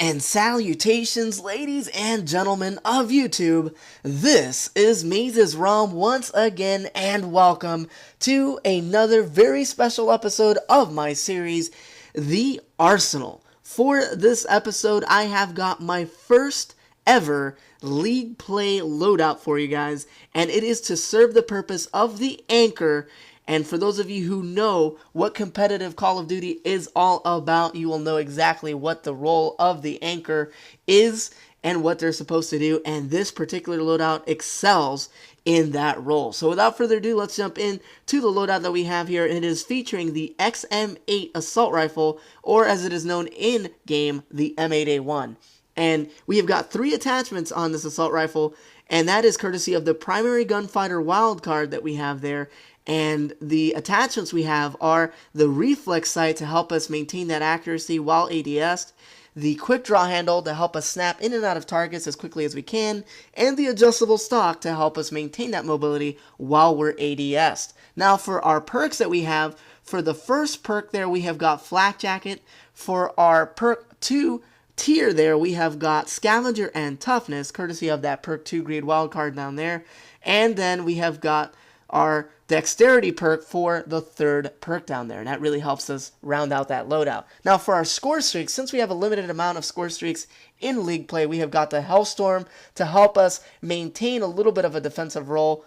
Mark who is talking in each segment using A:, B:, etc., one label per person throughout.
A: And salutations, ladies and gentlemen of YouTube. This is MazezRealm once again, and welcome to another very special episode of my series, The Arsenal. For this episode, I have got my first ever League Play loadout for you guys, and it is to serve the purpose of the anchor. And for those of you who know what competitive Call of Duty is all about, you will know exactly what the role of the anchor is and what they're supposed to do. And this particular loadout excels in that role. So without further ado, let's jump in to the loadout that we have here. It is featuring the XM8 assault rifle, or as it is known in game, the M8A1. And we have got 3 attachments on this assault rifle, and that is courtesy of the primary gunfighter wildcard that we have there. And the attachments we have are the reflex sight to help us maintain that accuracy while ADS'd, the quick draw handle to help us snap in and out of targets as quickly as we can, and the adjustable stock to help us maintain that mobility while we're ADS'd. Now for our perks that we have, for the first perk there we have got Flak Jacket. For our perk 2 tier there we have got Scavenger and Toughness, courtesy of that perk 2 grade wildcard down there. And then we have got our Dexterity perk for the 3rd perk down there, and that really helps us round out that loadout. Now for our score streaks, since we have a limited amount of score streaks in League Play, we have got the Hellstorm to help us maintain a little bit of a defensive role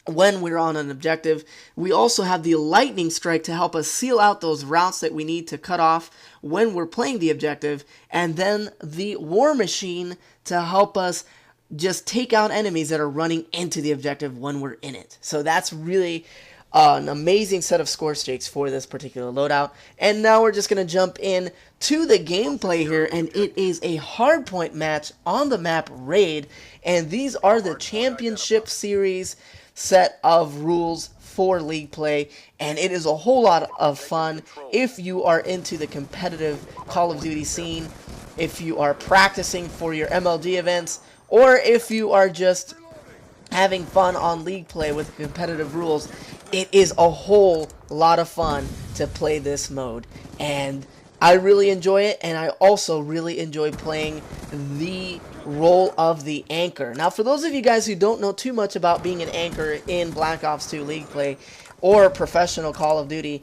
A: when we're on an objective. We also have the Lightning Strike to help us seal out those routes that we need to cut off when we're playing the objective, and then the War Machine to help us just take out enemies that are running into the objective when we're in it. So that's really an amazing set of score streaks for this particular loadout. And now we're just going to jump in to the gameplay here, and it is a hardpoint match on the map Raid, and these are the Championship Series set of rules for League Play, and it is a whole lot of fun if you are into the competitive Call of Duty scene, if you are practicing for your MLG events, or if you are just having fun on League Play with competitive rules. It is a whole lot of fun to play this mode, and I really enjoy it, and I also really enjoy playing the role of the anchor. Now for those of you guys who don't know too much about being an anchor in Black Ops 2 League Play or professional Call of Duty,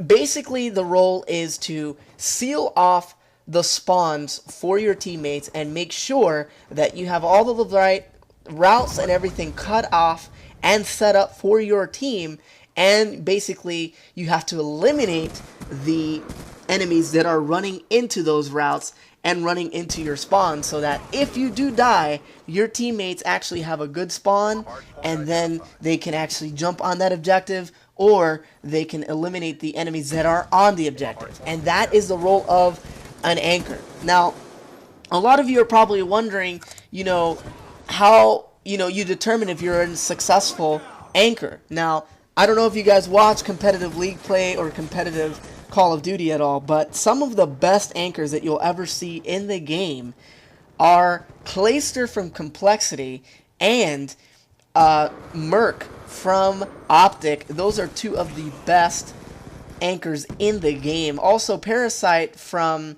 A: basically the role is to seal off the spawns for your teammates and make sure that you have all of the right routes and everything cut off and set up for your team, and basically you have to eliminate the enemies that are running into those routes and running into your spawn, so that if you do die, your teammates actually have a good spawn, and then they can actually jump on that objective, or they can eliminate the enemies that are on the objective. And that is the role of an anchor. Now, a lot of you are probably wondering, how, you determine if you're a successful anchor. Now, I don't know if you guys watch competitive League Play or competitive Call of Duty at all, but some of the best anchors that you'll ever see in the game are Clayster from Complexity and Merc from Optic. Those are 2 of the best anchors in the game. Also, Parasite from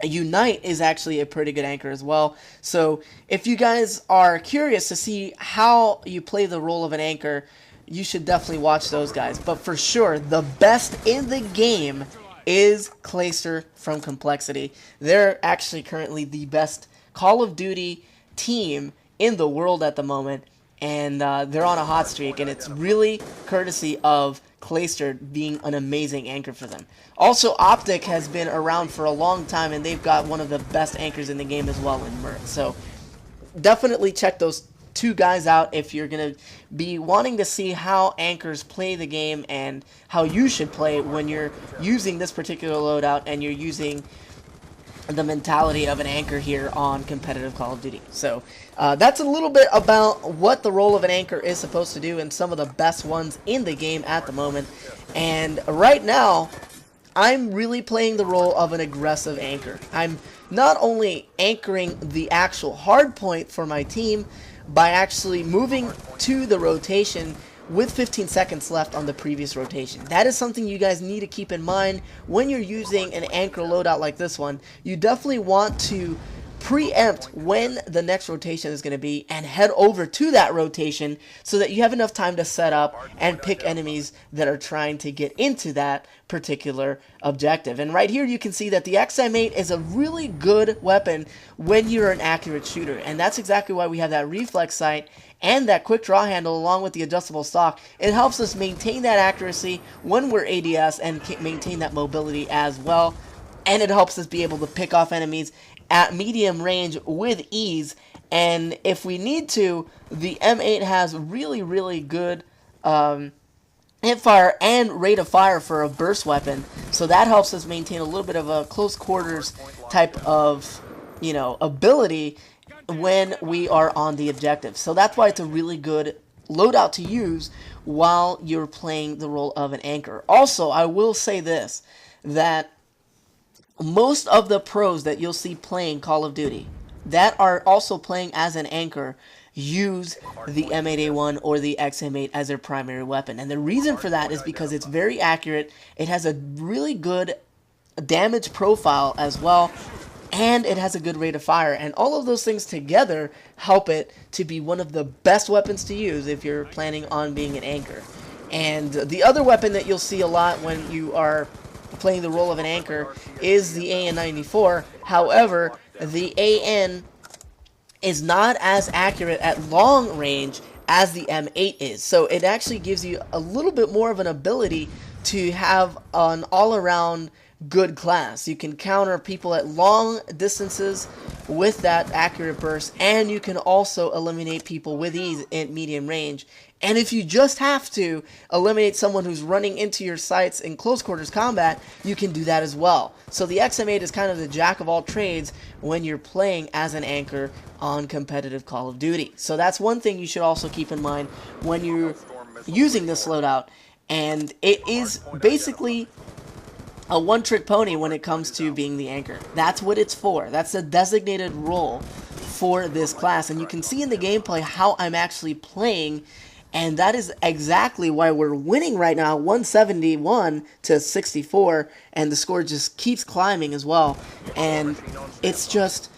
A: Unite is actually a pretty good anchor as well. So if you guys are curious to see how you play the role of an anchor, you should definitely watch those guys. But for sure, the best in the game is Clayster from Complexity. They're actually currently the best Call of Duty team in the world at the moment, and they're on a hot streak, and it's really courtesy of Clayster being an amazing anchor for them. Also, Optic has been around for a long time, and they've got one of the best anchors in the game as well in Merc. So definitely check those 2 guys out if you're going to be wanting to see how anchors play the game and how you should play when you're using this particular loadout and you're using the mentality of an anchor here on competitive Call of Duty. So that's a little bit about what the role of an anchor is supposed to do and some of the best ones in the game at the moment. And right now, I'm really playing the role of an aggressive anchor. I'm not only anchoring the actual hard point for my team by actually moving to the rotation with 15 seconds left on the previous rotation. That is something you guys need to keep in mind when you're using an anchor loadout like this one. You definitely want to preempt when the next rotation is going to be and head over to that rotation so that you have enough time to set up and pick enemies that are trying to get into that particular objective. And right here you can see that the XM8 is a really good weapon when you're an accurate shooter, and that's exactly why we have that reflex sight and that quick draw handle along with the adjustable stock. It helps us maintain that accuracy when we're ADS and maintain that mobility as well, and it helps us be able to pick off enemies at medium range with ease. And if we need to, the M8 has really good hip fire and rate of fire for a burst weapon, so that helps us maintain a little bit of a close quarters type of, you know, ability when we are on the objective. So that's why it's a really good loadout to use while you're playing the role of an anchor. Also, I will say this, that most of the pros that you'll see playing Call of Duty that are also playing as an anchor use the M8A1 or the XM8 as their primary weapon. And the reason for that is because it's very accurate, it has a really good damage profile as well, and it has a good rate of fire. And all of those things together help it to be one of the best weapons to use if you're planning on being an anchor. And the other weapon that you'll see a lot when you are playing the role of an anchor is the AN-94. However, the AN is not as accurate at long range as the M8 is. So it actually gives you a little bit more of an ability to have an all-around good class. You can counter people at long distances with that accurate burst, and you can also eliminate people with ease at medium range. And if you just have to eliminate someone who's running into your sights in close quarters combat, you can do that as well. So the XM8 is kind of the jack of all trades when you're playing as an anchor on competitive Call of Duty. So that's one thing you should also keep in mind when you're using this loadout. And it is basically a one-trick pony when it comes to being the anchor. That's what it's for. That's the designated role for this class. And you can see in the gameplay how I'm actually playing, and that is exactly why we're winning right now, 171 to 64, and the score just keeps climbing as well. And it's just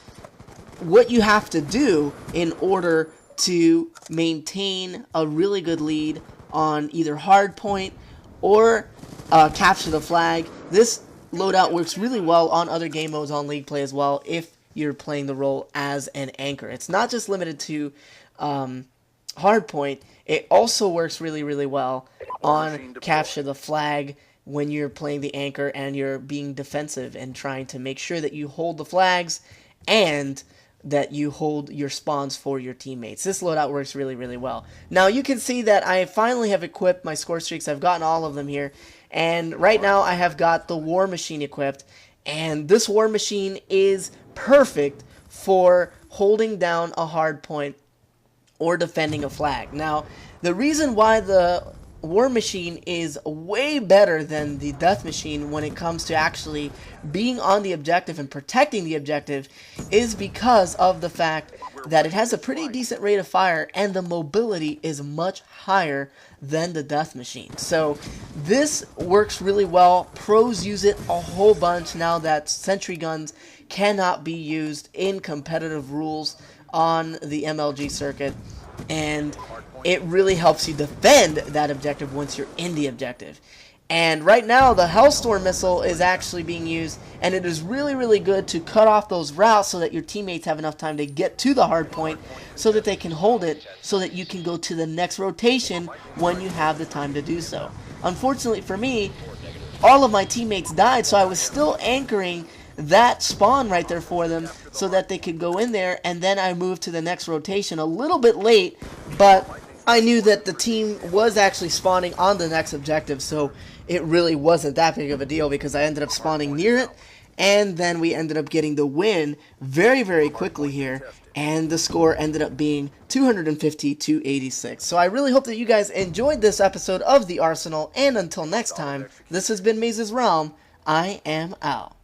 A: what you have to do in order to maintain a really good lead on either hardpoint or capture the flag. This loadout works really well on other game modes on League Play as well if you're playing the role as an anchor. It's not just limited to hardpoint. It also works really well on capture the flag when you're playing the anchor and you're being defensive and trying to make sure that you hold the flags and that you hold your spawns for your teammates. This loadout works really well. Now you can see that I finally have equipped my score streaks. I've gotten all of them here, and right now I have got the War Machine equipped, and this War Machine is perfect for holding down a hard point or defending a flag. Now, the reason why the War Machine is way better than the Death Machine when it comes to actually being on the objective and protecting the objective is because of the fact that it has a pretty decent rate of fire and the mobility is much higher than the Death Machine. So this works really well. Pros use it a whole bunch now that sentry guns cannot be used in competitive rules on the MLG circuit, and it really helps you defend that objective once you're in the objective. And right now the Hellstorm missile is actually being used, and it is really good to cut off those routes so that your teammates have enough time to get to the hard point so that they can hold it, so that you can go to the next rotation when you have the time to do so. Unfortunately for me, all of my teammates died, so I was still anchoring that spawn right there for them so that they could go in there, and then I moved to the next rotation a little bit late, but I knew that the team was actually spawning on the next objective, so it really wasn't that big of a deal because I ended up spawning near it, and then we ended up getting the win very quickly here, and the score ended up being 250 to 86. So I really hope that you guys enjoyed this episode of The Arsenal, and until next time, this has been MazezRealm. I am out.